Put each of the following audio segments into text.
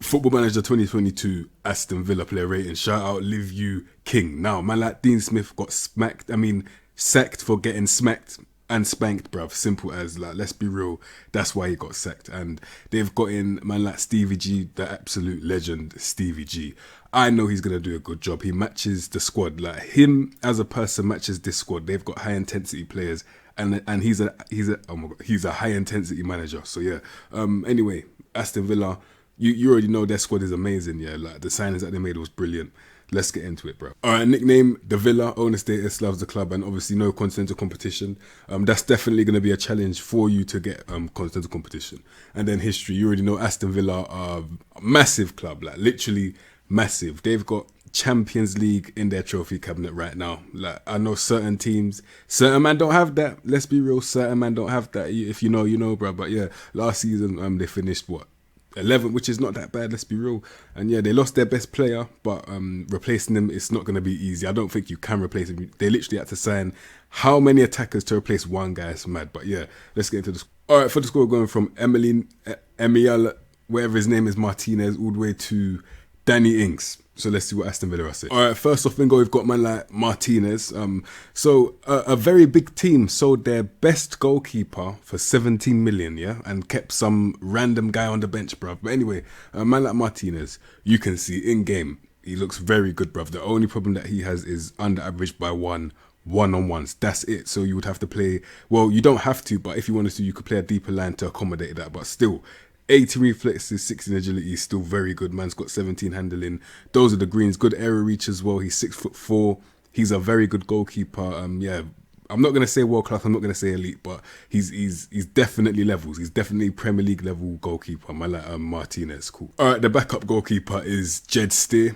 Football Manager 2022 Aston Villa player rating. Shout out Live You King. Now, man like Dean Smith got sacked for getting smacked and spanked, bruv. Simple as, like, let's be real. That's why he got sacked. And they've got in man like Stevie G, the absolute legend Stevie G. I know he's going to do a good job. He matches the squad. Like, him as a person matches this squad. They've got high intensity players. And he's a high intensity manager. So yeah. Anyway, Aston Villa, you already know their squad is amazing, yeah. Like the signings that they made was brilliant. Let's get into it, bro. All right, nickname the Villa, owner status, loves the club, and obviously no continental competition. That's definitely going to be a challenge for you to get continental competition. And then history, you already know Aston Villa are a massive club, like literally massive. They've got Champions League in their trophy cabinet right now. Like, I know certain teams, certain man don't have that. Let's be real, certain man don't have that. If you know, you know, bro. But yeah, last season they finished what? 11th, which is not that bad, let's be real. And yeah, they lost their best player, but replacing them, it's not going to be easy. I don't think you can replace him. They literally had to sign how many attackers to replace one guy? It's mad. But yeah, let's get into this. All right, for the score, going from Emile, whatever his name is, Martinez, all the way to Danny Ings. So let's see what Aston Villa are saying. All right, first off, bingo, we've got man like Martinez. So a very big team sold their best goalkeeper for 17 million, yeah, and kept some random guy on the bench, bruv. But anyway, a man like Martinez, you can see in game, he looks very good, bruv. The only problem that he has is under average by one-on-ones. That's it. So you would have to play, well, you don't have to, but if you wanted to, you could play a deeper line to accommodate that. But still, 80 reflexes, 16 agility is still very good. Man's got 17 handling. Those are the greens. Good area reach as well. He's 6'4". He's a very good goalkeeper. Yeah, I'm not gonna say world class. I'm not gonna say elite, but he's definitely levels. He's definitely Premier League level goalkeeper. Man like Martinez, cool. All right, the backup goalkeeper is Jed Steer,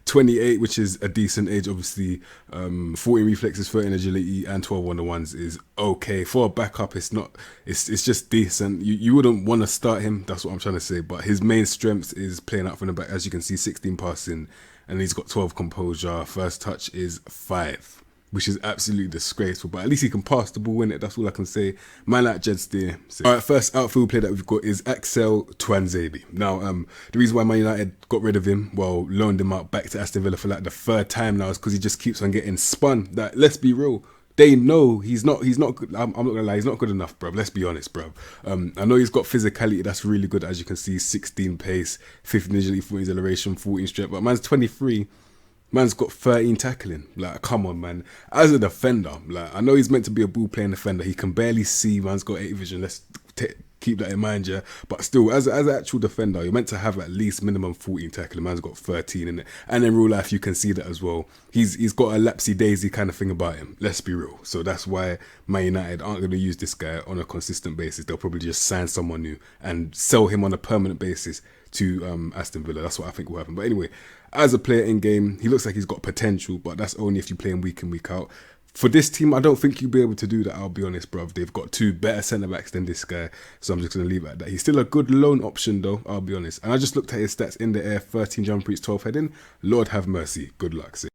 28, which is a decent age. Obviously, 14 reflexes, 13 agility, and 12 1-1s is okay for a backup. It's not. It's just decent. You wouldn't want to start him. That's what I'm trying to say. But his main strength is playing out from the back. As you can see, 16 passing, and he's got 12 composure. First touch is 5. Which is absolutely disgraceful, but at least he can pass the ball in it. That's all I can say. Man like Jed Steer. All right, first outfield player that we've got is Axel Tuanzebe. Now, the reason why Man United got rid of him, well, loaned him out back to Aston Villa for like the third time now, is because he just keeps on getting spun. Like, let's be real. They know he's not good. I'm not gonna lie, he's not good enough, bruv. Let's be honest, bruv. I know he's got physicality, that's really good, as you can see, 16 pace, 15 agility, 14 acceleration, 14 strength, but man's 23. Man's got 13 tackling. Like, come on, man. As a defender, like, I know he's meant to be a ball playing defender. He can barely see. Man's got 8 vision. Let's keep that in mind, yeah. But still, as an actual defender, you're meant to have at least minimum 14 tackling. Man's got 13 in it. And in real life, you can see that as well. He's got a lapsy daisy kind of thing about him. Let's be real. So that's why Man United aren't going to use this guy on a consistent basis. They'll probably just sign someone new and sell him on a permanent basis to Aston Villa. That's what I think will happen. But anyway, as a player in game, he looks like he's got potential, but that's only if you play him week in, week out. For this team, I don't think you'll be able to do that, I'll be honest, bruv. They've got 2 better centre-backs than this guy, so I'm just going to leave it at that. He's still a good loan option, though, I'll be honest. And I just looked at his stats in the air, 13 jump reach, 12 heading. Lord have mercy. Good luck, sis.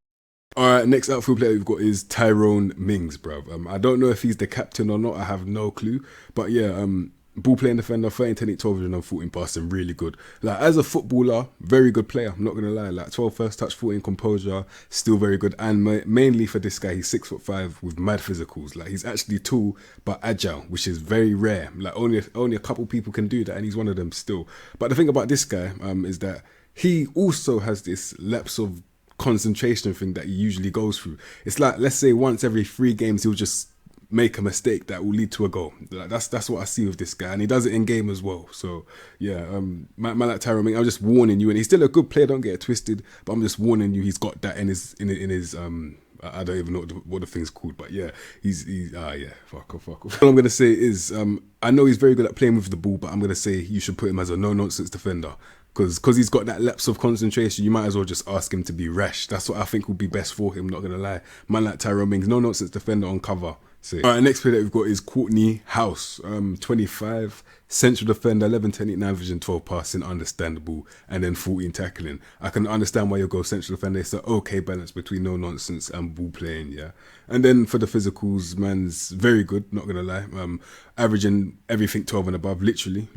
Alright, next outfield player we've got is Tyrone Mings, bruv. I don't know if he's the captain or not, I have no clue. But yeah, ball playing defender, 13, 10, 12 vision and 14 passing, really good. Like, as a footballer, very good player, I'm not going to lie. Like, 12 first touch, 14 composure, still very good. And mainly for this guy, he's 6'5" with mad physicals. Like, he's actually tall but agile, which is very rare. Like, only a couple people can do that, and he's one of them still. But the thing about this guy is that he also has this lapse of concentration thing that he usually goes through. It's like, let's say once every 3 games, he'll just make a mistake that will lead to a goal. Like, that's what I see with this guy, and he does it in game as well. So yeah, man like Tyrone Mings, I'm just warning you, and he's still a good player, don't get it twisted, but I'm just warning you, he's got that in his I don't even know what the thing's called, but yeah, he's fuck off. All I'm gonna say is I know he's very good at playing with the ball, but I'm gonna say you should put him as a no-nonsense defender. Because he's got that lapse of concentration, you might as well just ask him to be rash. That's what I think would be best for him, not going to lie. Man like Tyrone Mings, no-nonsense defender on cover. So, all right, next player that we've got is Courtney House, 25, central defender, 11, 10, 8, 9 vision, 12 passing, understandable, and then 14 tackling. I can understand why you go central defender. It's an okay balance between no nonsense and ball playing, yeah. And then for the physicals, man's very good, not gonna lie. Averaging everything 12 and above, literally,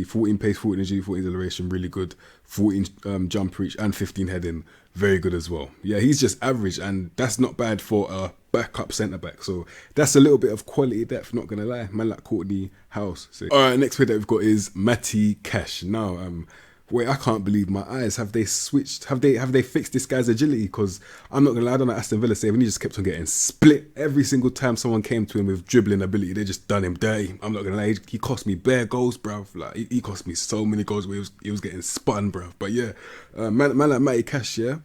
14 pace, 14 agility, 14 acceleration, really good. 14 jump reach and 15 heading, very good as well. Yeah, he's just average, and that's not bad for a backup centre back. So that's a little bit of quality depth, not gonna lie. Man like Courtney House. So, all right, next player that we've got is Matty Cash. Now, wait, I can't believe my eyes. Have they switched? Have they fixed this guy's agility? Because I'm not gonna lie, I don't know Aston Villa saving. He just kept on getting split every single time someone came to him with dribbling ability. They just done him dirty. I'm not gonna lie, he cost me bare goals, bruv. Like he cost me so many goals where he was getting spun, bruv. But yeah, man like Matty Cash, yeah.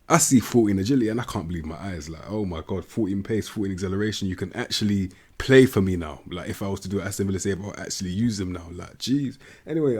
I see 14 agility and I can't believe my eyes. Like, oh my God, 14 pace, 14 acceleration. You can actually play for me now. Like, if I was to do Aston Villa save, I'll actually use them now. Like, jeez. Anyway,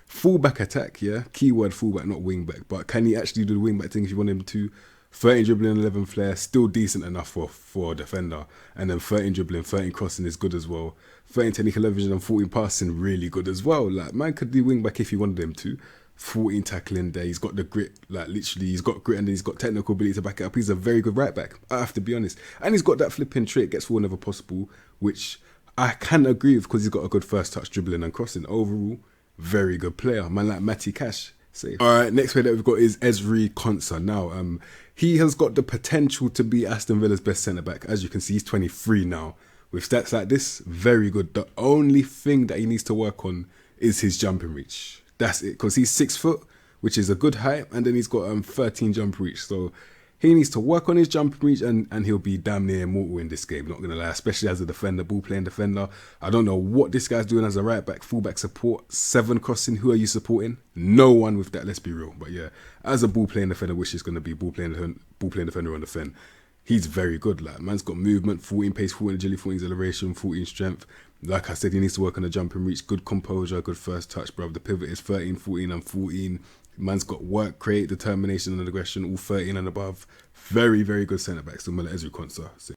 fullback attack, yeah? Keyword fullback, not wingback. But can he actually do the wingback thing if you want him to? 13 dribbling, 11 flair, still decent enough for a defender. And then 13 dribbling, 13 crossing is good as well. 13 technique, 11 vision, and 14 passing, really good as well. Like, man could do wingback if he wanted him to. 14 tackling there. He's got the grit, like literally, he's got grit and he's got technical ability to back it up. He's a very good right back, I have to be honest. And he's got that flipping trick, gets forward whenever possible, which I can agree with because he's got a good first touch, dribbling and crossing. Overall, very good player. Man like Matty Cash. Safe. All right, next player that we've got is Ezri Konsa. Now, he has got the potential to be Aston Villa's best centre back. As you can see, he's 23 now. With stats like this, very good. The only thing that he needs to work on is his jumping reach. That's it, because he's 6 foot, which is a good height, and then he's got 13 jump reach. So he needs to work on his jump reach, and he'll be damn near immortal in this game, not going to lie, especially as a defender, ball-playing defender. I don't know what this guy's doing as a right-back, full-back support, 7 crossing. Who are you supporting? No one with that, let's be real. But yeah, as a ball-playing defender, which is going to be ball-playing defender on the fen, he's very good. Like, man's got movement, 14 pace, 14 agility, 14 acceleration, 14 strength. Like I said, he needs to work on the jumping reach, good composure, good first touch, bro. The pivot is 13, 14 and 14. Man's got work, create, determination and aggression, all 13 and above. Very, very good centre-back, similar to Ezri Konsa. So.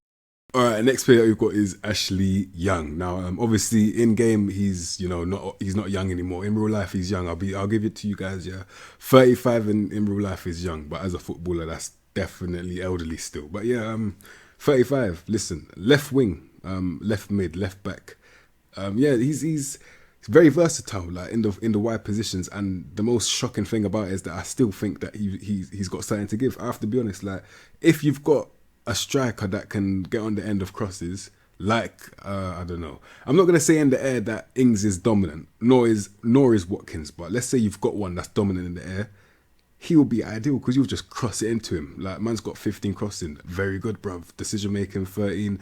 All right, next player we've got is Ashley Young. Now, obviously, in-game, he's not young anymore. In real life, he's young. I'll give it to you guys, yeah. 35 in real life is young, but as a footballer, that's definitely elderly still. But yeah, 35, listen, left wing, left mid, left back. Yeah, he's very versatile, like in the wide positions. And the most shocking thing about it is that I still think that he's got something to give. I have to be honest, like if you've got a striker that can get on the end of crosses, like I don't know, I'm not gonna say in the air that Ings is dominant, nor is Watkins, but let's say you've got one that's dominant in the air. He will be ideal because you'll just cross it into him. Like, man's got 15 crossing. Very good, bruv. Decision making, 13.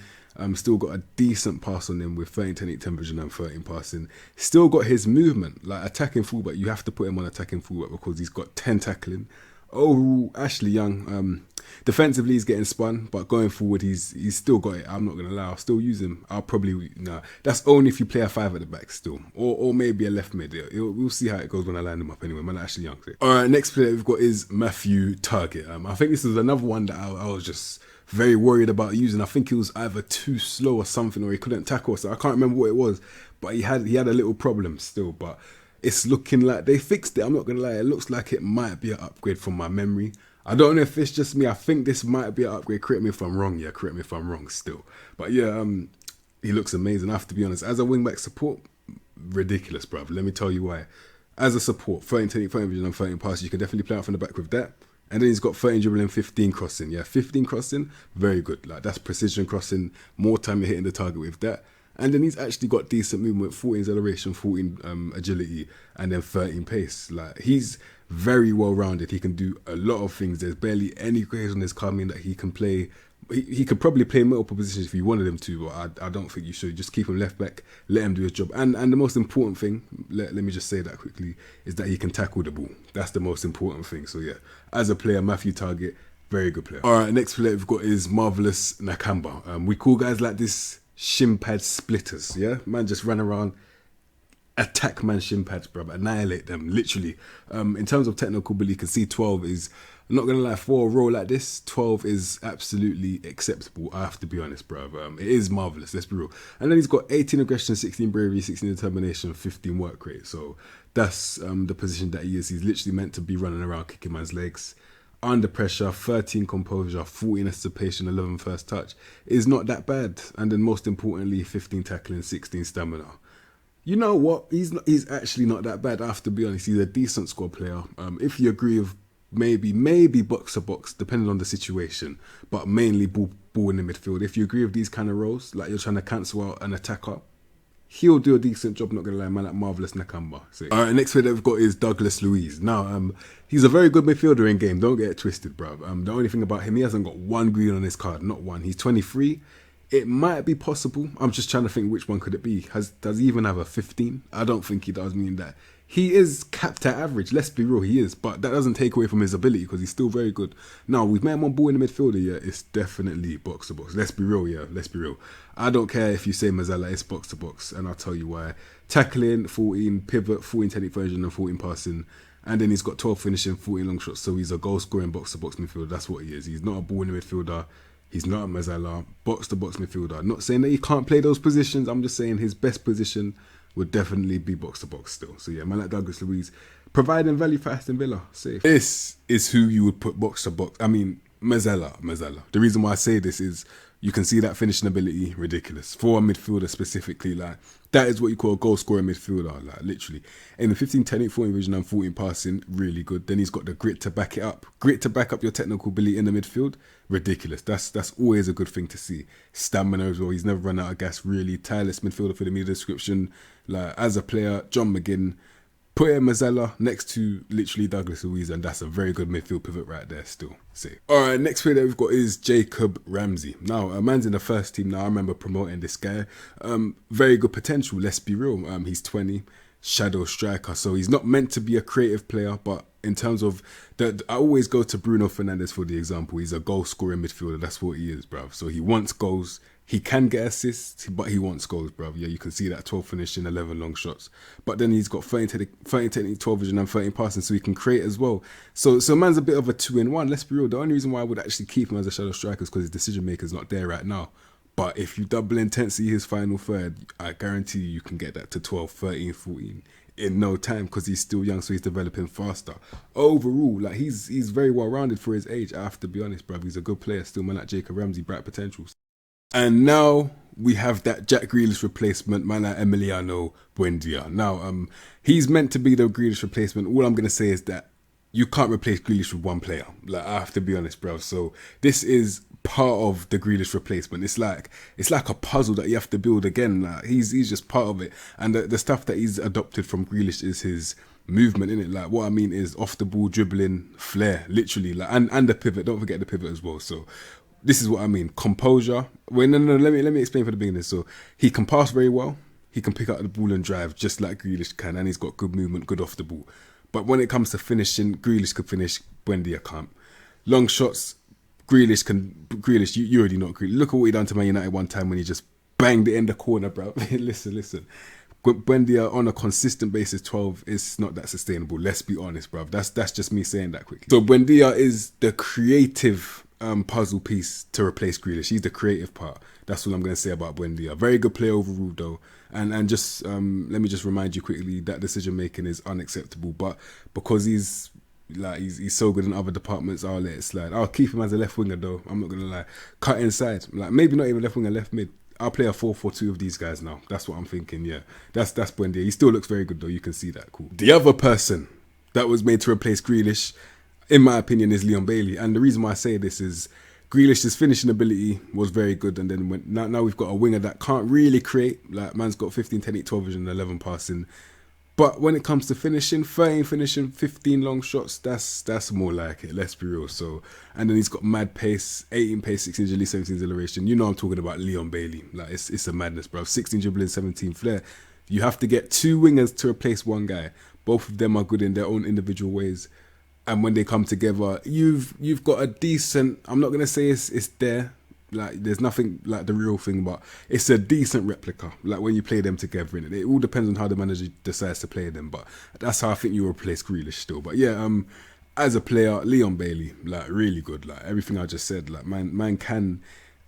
Still got a decent pass on him with 13, 10, 8, 10 vision and 13 passing. Still got his movement. Like, attacking fullback, you have to put him on attacking fullback because he's got 10 tackling. Oh, Ashley Young, defensively he's getting spun, but going forward he's still got it. I'm not gonna lie, I'll still use him. That's only if you play a 5 at the back still, or maybe a left mid. We'll see how it goes when I line him up anyway. Man, Ashley Young. All right, next player we've got is Matthew Target. I think this is another one that I was just very worried about using. I think he was either too slow or something, or he couldn't tackle. So I can't remember what it was, but he had a little problem still, but. It's looking like they fixed it. I'm not going to lie. It looks like it might be an upgrade from my memory. I don't know if it's just me. I think this might be an upgrade. Correct me if I'm wrong. Yeah, correct me if I'm wrong still. But yeah, he looks amazing. I have to be honest. As a wingback support, ridiculous, bruv. Let me tell you why. As a support, 13 technique, 13 vision and 13 passes, you can definitely play out from the back with that. And then he's got 13 dribbling, 15 crossing. Yeah, 15 crossing, very good. Like, that's precision crossing. More time you're hitting the target with that. And then he's actually got decent movement, 14 acceleration, 14 agility, and then 13 pace. Like, he's very well-rounded. He can do a lot of things. There's barely any grades on his coming that he can play. He could probably play multiple positions if you wanted him to, but I don't think you should. Just keep him left back, let him do his job. And the most important thing, let me just say that quickly, is that he can tackle the ball. That's the most important thing. So yeah, as a player, Matthew Target, very good player. All right, next player we've got is Marvelous Nakamba. We call guys like this shin pad splitters, yeah? Man just ran around attack man shin pads, bruv. Annihilate them, literally. In terms of technical ability, you can see 12 is, I'm not gonna lie, for a role like this, 12 is absolutely acceptable. I have to be honest, bruv. It is marvelous. Let's be real. And then he's got 18 aggression, 16 bravery, 16 determination, 15 work rate. So that's the position that he is. He's literally meant to be running around kicking man's legs. Under pressure, 13 composure, 14 anticipation, 11 first touch is not that bad. And then most importantly, 15 tackling, 16 stamina. You know what? He's actually not that bad. I have to be honest. He's a decent squad player. If you agree with maybe box to box, depending on the situation, but mainly ball in the midfield. If you agree with these kind of roles, like you're trying to cancel out an attacker, he'll do a decent job, not gonna lie, man, like Marvelous Nakamba. So, all right, next player that we've got is Douglas Luiz. Now, he's a very good midfielder in game. Don't get it twisted, bruv. The only thing about him, he hasn't got one green on his card, not one. He's 23. It might be possible. I'm just trying to think which one could it be. Does he even have a 15? I don't think he does, meaning that he is capped at average. Let's be real, he is. But that doesn't take away from his ability because he's still very good. Now, we've met him on ball in the midfielder, yeah, it's definitely box to box. Let's be real, yeah, let's be real. I don't care if you say Mazzala, it's box to box, and I'll tell you why. Tackling, 14, pivot, 14 technique version, and 14 passing. And then he's got 12 finishing, 14 long shots. So he's a goal scoring box to box midfielder. That's what he is. He's not a ball in the midfielder. He's not a Mazzala, box-to-box midfielder. Not saying that he can't play those positions. I'm just saying his best position would definitely be box-to-box still. So yeah, man like Douglas Luiz, providing value for Aston Villa. Safe. This is who you would put box-to-box. I mean, Mazzala. The reason why I say this is you can see that finishing ability, ridiculous. For a midfielder specifically, like, that is what you call a goal-scoring midfielder, like, literally. And the 15 technique, 14 vision, and 14 passing, really good. Then he's got the grit to back it up. Grit to back up your technical ability in the midfield, ridiculous. That's always a good thing to see. Stamina as well. He's never run out of gas, really. Tireless midfielder for the media description. Like, as a player, John McGinn, put in Mazzala next to literally Douglas Luiz, and that's a very good midfield pivot right there still. See. Alright, next player that we've got is Jacob Ramsey. Now, a man's in the first team now. I remember promoting this guy. Very good potential, let's be real. He's 20, shadow striker, so he's not meant to be a creative player, but in terms of I always go to Bruno Fernandes for the example. He's a goal scoring midfielder. That's what he is, bruv. So he wants goals. He can get assists, but he wants goals, bruv. Yeah, you can see that 12 finishing, 11 long shots. But then he's got 13 technique, 12 vision, and 13 passing, so he can create as well. So man's a bit of a 2-in-1. Let's be real. The only reason why I would actually keep him as a shadow striker is because his decision maker is not there right now. But if you double intensity his final third, I guarantee you can get that to 12, 13, 14 in no time because he's still young, so he's developing faster. Overall, like he's very well rounded for his age. I have to be honest, bruv. He's a good player still, man. Like Jacob Ramsey, bright potential. And now we have that Jack Grealish replacement, man, like Emiliano Buendia. Now, he's meant to be the Grealish replacement. All I'm gonna say is that you can't replace Grealish with one player. Like, I have to be honest, bruv. So this is part of the Grealish replacement. It's like a puzzle that you have to build again. Like, he's just part of it. And the stuff that he's adopted from Grealish is his movement, innit? Like, what I mean is off the ball dribbling, flair, literally. Like, and the pivot. Don't forget the pivot as well. So this is what I mean. Composure. Wait, no. Let me explain for the beginning. So he can pass very well. He can pick up the ball and drive just like Grealish can, and he's got good movement, good off the ball. But when it comes to finishing, Grealish could finish, Buendia can't. Long shots, Grealish, you already know Grealish. Look at what he done to Man United one time when he just banged it in the corner, bro. Listen. Buendia on a consistent basis, 12 is not that sustainable. Let's be honest, bro. That's just me saying that quickly. So Buendia is the creative puzzle piece to replace Grealish. He's the creative part. That's what I'm going to say about Buendia. Very good player overall, though. And just let me just remind you quickly that decision making is unacceptable. But because he's so good in other departments, I'll let it slide. I'll keep him as a left winger, though. I'm not gonna lie. Cut inside, like maybe not even left winger, left mid. I'll play a 4-4-2 of these guys now. That's what I'm thinking. Yeah, that's Buendia. He still looks very good, though. You can see that. Cool. The other person that was made to replace Grealish, in my opinion, is Leon Bailey. And the reason why I say this is Grealish's finishing ability was very good, and then now we've got a winger that can't really create. Like, man's got 15 technique, 12 vision, 11 passing. But when it comes to finishing, 13 finishing, 15 long shots, that's more like it. Let's be real. So, and then he's got mad pace, 18 pace, 16 agility, 17 acceleration. You know I'm talking about Leon Bailey. Like, it's a madness, bro. 16 dribbling, 17 flair. You have to get two wingers to replace one guy. Both of them are good in their own individual ways. And when they come together, you've got a decent, I'm not going to say it's there, Like there's nothing like the real thing, but it's a decent replica. Like when you play them together, and it all depends on how the manager decides to play them. But that's how I think you replace Grealish still. But yeah, as a player, Leon Bailey, like really good. Like everything I just said, like man can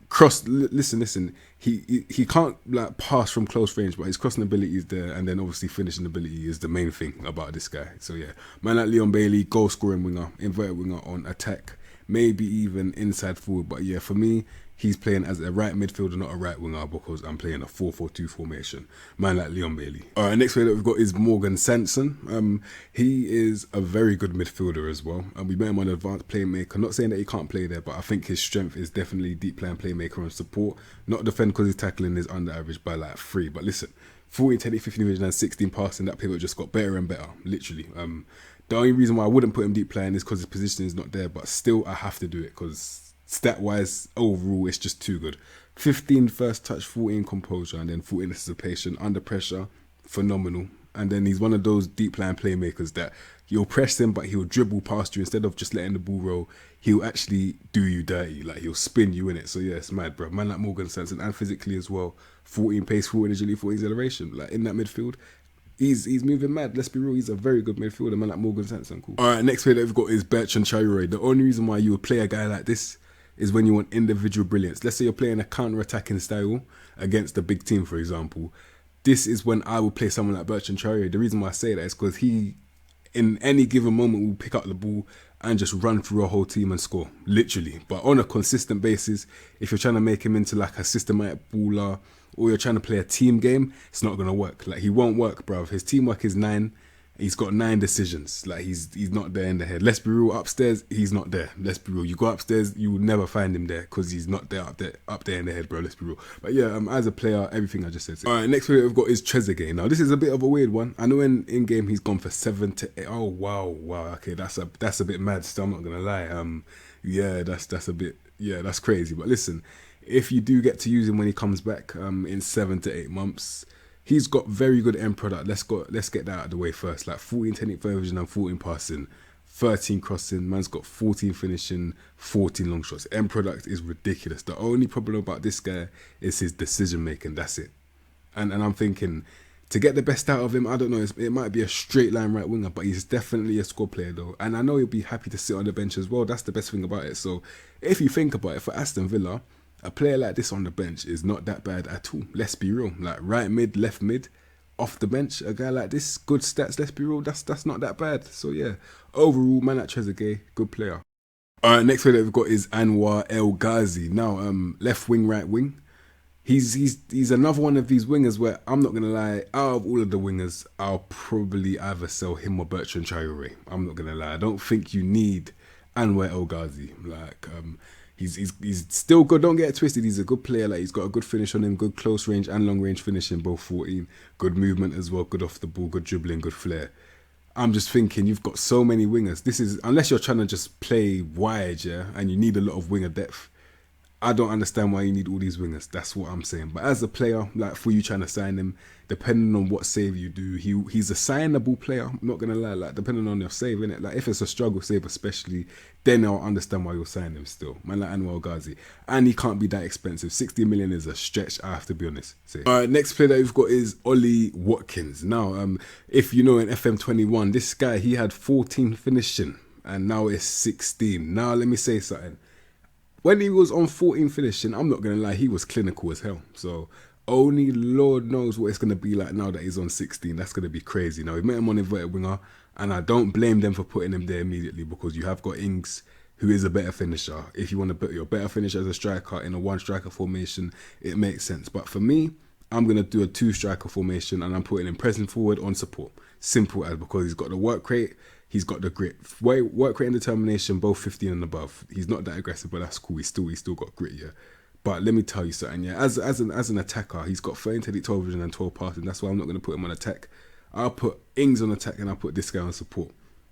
cross. Listen. He can't like pass from close range, but his crossing ability is there, and then obviously finishing ability is the main thing about this guy. So yeah, man like Leon Bailey, goal scoring winger, inverted winger on attack, maybe even inside forward. But yeah, for me, he's playing as a right midfielder, not a right winger, because I'm playing a 4-4-2 formation. Man like Leon Bailey. All right, next player that we've got is Morgan Sanson. He is a very good midfielder as well. And we met him on advanced playmaker. Not saying that he can't play there, but I think his strength is definitely deep playing playmaker and support. Not defend because his tackling is under average by like 3. But listen, 14, 10, 15 vision and 16 passing, that pivot just got better and better, literally. The only reason why I wouldn't put him deep playing is because his position is not there, but still I have to do it because stat-wise, overall, it's just too good. 15 first touch, 14 composure, and then 14 anticipation, under pressure, phenomenal. And then he's one of those deep line playmakers that you'll press him, but he'll dribble past you instead of just letting the ball roll. He'll actually do you dirty, like he'll spin you in it. So yeah, it's mad, bro. Man like Morgan Sanson, and physically as well, 14 pace, 14 agility, 14 acceleration, like in that midfield. He's moving mad. Let's be real. He's a very good midfielder, man like Morgan Sanson. Cool. All right, next player that we've got is Bertrand Traore. The only reason why you would play a guy like this is when you want individual brilliance. Let's say you're playing a counter-attacking style against a big team, for example. This is when I will play someone like Bertrand Traore. The reason why I say that is because he, in any given moment, will pick up the ball and just run through a whole team and score, literally. But on a consistent basis, if you're trying to make him into like a systematic baller, or you're trying to play a team game, it's not going to work. Like, he won't work, bruv. His teamwork is 9. He's got 9 decisions. Like, he's not there in the head. Let's be real, upstairs, he's not there. Let's be real. You go upstairs, you will never find him there because he's not there up there in the head, bro. Let's be real. But yeah, as a player, everything I just said. All right, next player we've got is Trezeguet. Now, this is a bit of a weird one. I know in game he's gone for 7 to 8. Oh, wow. Okay, that's a bit mad still, I'm not going to lie. Yeah, that's a bit, yeah, that's crazy. But listen, if you do get to use him when he comes back in 7 to 8 months, he's got very good end product. Let's get that out of the way first. Like 14 technique vision and 14 passing, 13 crossing. Man's got 14 finishing, 14 long shots. End product is ridiculous. The only problem about this guy is his decision making. That's it. And I'm thinking, to get the best out of him, I don't know, it might be a straight line right winger, but he's definitely a squad player though. And I know he'll be happy to sit on the bench as well. That's the best thing about it. So if you think about it, for Aston Villa, a player like this on the bench is not that bad at all. Let's be real. Like right mid, left mid, off the bench, a guy like this, good stats. Let's be real. That's not that bad. So yeah, overall, man like Trezeguet, good player. All right, next player that we've got is Anwar El Ghazi. Now, left wing, right wing. He's another one of these wingers where I'm not gonna lie. Out of all of the wingers, I'll probably either sell him or Bertrand Traore. I'm not gonna lie. I don't think you need Anwar El Ghazi. Like He's still good. Don't get it twisted. He's a good player. Like he's got a good finish on him, good close range and long range finishing, both 14. Good movement as well. Good off the ball. Good dribbling. Good flair. I'm just thinking you've got so many wingers. This is, unless you're trying to just play wide, yeah, and you need a lot of winger depth. I don't understand why you need all these wingers. That's what I'm saying. But as a player, like for you trying to sign him, depending on what save you do, he's a signable player. I'm not gonna lie. Like depending on your save, innit? Like if it's a struggle save, especially, then I'll understand why you're signing him still. Man, like Anwar Ghazi, and he can't be that expensive. 60 million is a stretch. I have to be honest. All right, next player that we've got is Ollie Watkins. Now, if you know in FM21, this guy he had 14 finishing, and now it's 16. Now let me say something. When he was on 14 finishing, I'm not going to lie, he was clinical as hell. So only Lord knows what it's going to be like now that he's on 16. That's going to be crazy. Now, we met him on inverted winger, and I don't blame them for putting him there immediately because you have got Ings, who is a better finisher. If you want to put your better finisher as a striker in a one-striker formation, it makes sense. But for me, I'm going to do a 2-striker formation, and I'm putting him pressing forward on support. Simple as, because he's got the work rate, he's got the grit. Work rate and determination, both 15 and above. He's not that aggressive, but that's cool. He's still got grit, yeah. But let me tell you something, yeah. As an attacker, he's got 13 technique, 12 vision, and 12 passing. That's why I'm not going to put him on attack. I'll put Ings on attack, and I'll put this guy on support.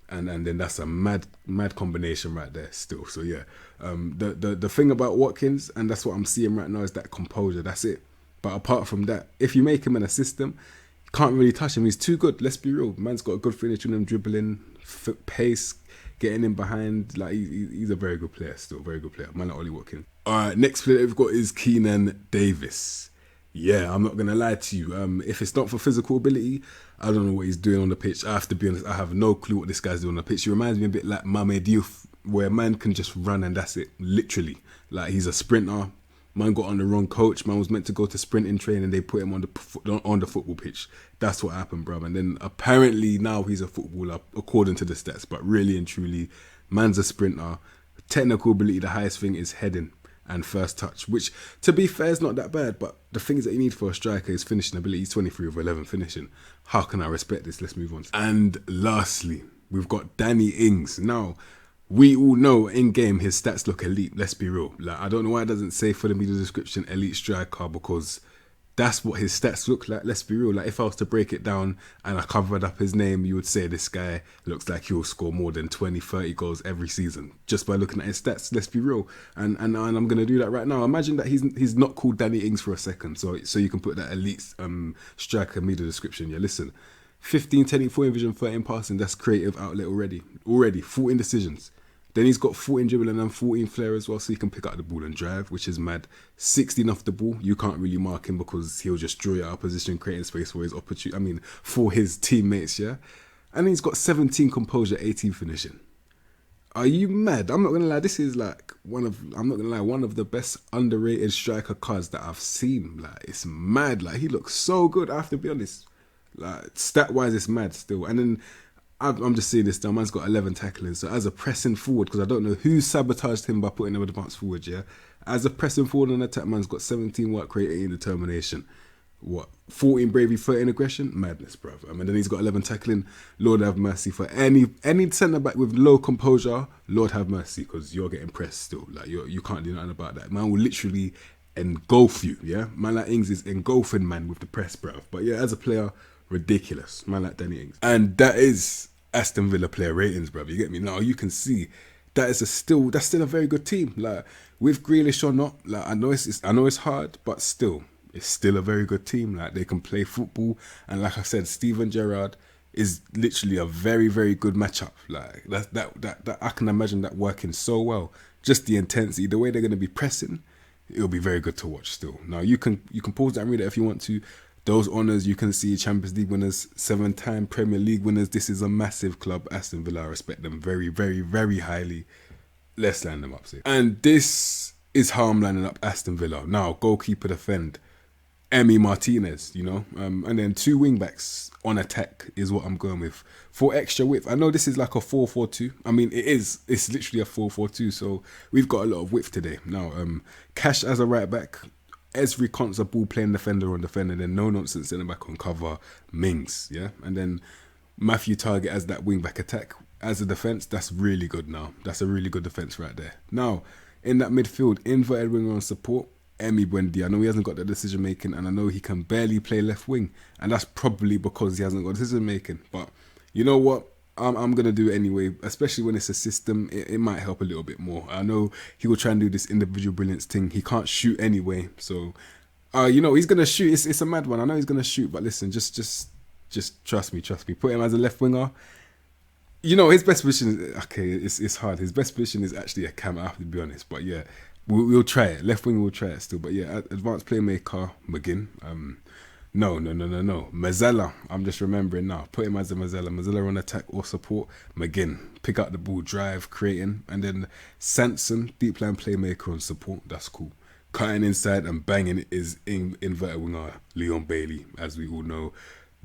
And then that's a mad combination right there still. So yeah, the thing about Watkins, and that's what I'm seeing right now, is that composure. That's it. But apart from that, if you make him in a system, you can't really touch him. He's too good. Let's be real. Man's got a good finish on him, dribbling, pace, getting in behind. Like he's a very good player still. Very good player. Man like Ollie Watkins. Alright, next player we've got is Keenan Davis. Yeah, I'm not gonna lie to you. If it's not for physical ability, I don't know what he's doing on the pitch. I have to be honest, I have no clue what this guy's doing on the pitch. He reminds me a bit like Mame Diouf, where a man can just run and that's it, literally. Like he's a sprinter. Man got on the wrong coach. Man was meant to go to sprinting training. They put him on the football pitch. That's what happened, bro. And then apparently now he's a footballer, according to the stats. But really and truly, man's a sprinter. Technical ability, the highest thing is heading and first touch, which to be fair is not that bad, but the things that you need for a striker is finishing ability. He's 23 of 11 finishing. How can I respect this? Let's move on. And lastly, we've got Danny Ings. Now, we all know in game his stats look elite. Let's be real. Like, I don't know why it doesn't say for the media description elite striker, because that's what his stats look like. Let's be real. Like if I was to break it down and I covered up his name, you would say this guy looks like he'll score more than 20, 30 goals every season just by looking at his stats. Let's be real. And I'm gonna do that right now. Imagine that he's not called Danny Ings for a second, so you can put that elite striker media description. Yeah, listen. 15 10 vision, 13 passing, that's creative outlet already. 14 decisions. Then he's got 14 dribbling and 14 flair as well, so he can pick up the ball and drive, which is mad. 16 off the ball, you can't really mark him because he'll just draw you out of position, creating space for his for his teammates, yeah? And he's got 17 composure, 18 finishing. Are you mad? I'm not gonna lie, this is like one of the best underrated striker cards that I've seen. Like, it's mad. Like, he looks so good, I have to be honest. Like, stat-wise, it's mad still. And then I'm just seeing this now. Man's got 11 tackling. So as a pressing forward, because I don't know who sabotaged him by putting him advance forward, yeah? As a pressing forward on attack, man's got 17 work rate, 18 determination. 14 bravery, 13 aggression? Madness, bruv. And then he's got 11 tackling. Lord have mercy for any centre-back with low composure. Lord have mercy, because you're getting pressed still. Like, you can't do nothing about that. Man will literally engulf you, yeah? Man like Ings is engulfing man with the press, bruv. But yeah, as a player, ridiculous. Man like Danny Ings. And that is Aston Villa player ratings, bruv. You get me? Now you can see that's still a very good team. Like, with Grealish or not, like I know it's hard, but still, it's still a very good team. Like, they can play football, and like I said, Steven Gerrard is literally a very, very good matchup. Like that I can imagine that working so well. Just the intensity, the way they're gonna be pressing, it'll be very good to watch still. Now you can pause that and read it if you want to. Those honours, you can see Champions League winners, 7-time Premier League winners. This is a massive club. Aston Villa, I respect them very, very, very highly. Let's line them up, see. And this is how I'm lining up Aston Villa. Now, goalkeeper defend, Emi Martinez, you know. And then 2 wing-backs on attack is what I'm going with. For extra width, I know this is like a 4-4-2. I mean, it's literally a 4-4-2. So we've got a lot of width today. Now, Cash as a right-back, Esri Konsa ball playing defender on defender, then no nonsense centre back on cover, Mings, yeah? And then Matthew Target as that wing back attack. As a defence, that's really good now. That's a really good defence right there. Now, in that midfield, inverted winger on support, Emi Buendia. I know he hasn't got the decision making, and I know he can barely play left wing, and that's probably because he hasn't got decision making. But you know what? I'm going to do it anyway, especially when it's a system. It might help a little bit more. I know he will try and do this individual brilliance thing. He can't shoot anyway. So, you know, he's going to shoot. It's a mad one. I know he's going to shoot, but listen, just trust me. Put him as a left winger. You know, his best position is, okay, it's hard. His best position is actually a cam, I have to be honest. But yeah, we'll try it. Left winger, we'll try it still. But yeah, advanced playmaker, McGinn. No. Mazzella. I'm just remembering now. Put him as a Mazzella. Mazzella on attack or support. McGinn. Pick up the ball, drive, creating. And then Sanson, deep line playmaker on support. That's cool. Cutting inside and banging is inverted winger Leon Bailey, as we all know.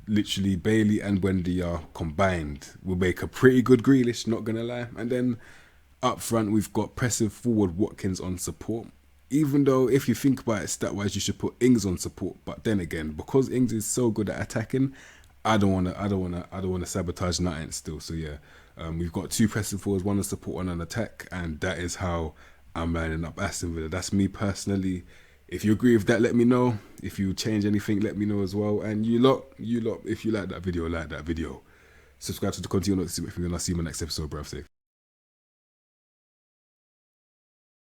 Literally, Bailey and Buendia combined will make a pretty good Grealish, not going to lie. And then up front, we've got pressing forward Watkins on support. Even though, if you think about it stat-wise, you should put Ings on support. But then again, because Ings is so good at attacking, I don't wanna sabotage nothing still. So yeah, we've got 2 pressing forwards, 1 on support, 1 on attack, and that is how I'm lining up Aston Villa. That's me personally. If you agree with that, let me know. If you change anything, let me know as well. And you lot, if you like that video, Subscribe to the content. If you're not, see you in my next episode, bruv. Safe.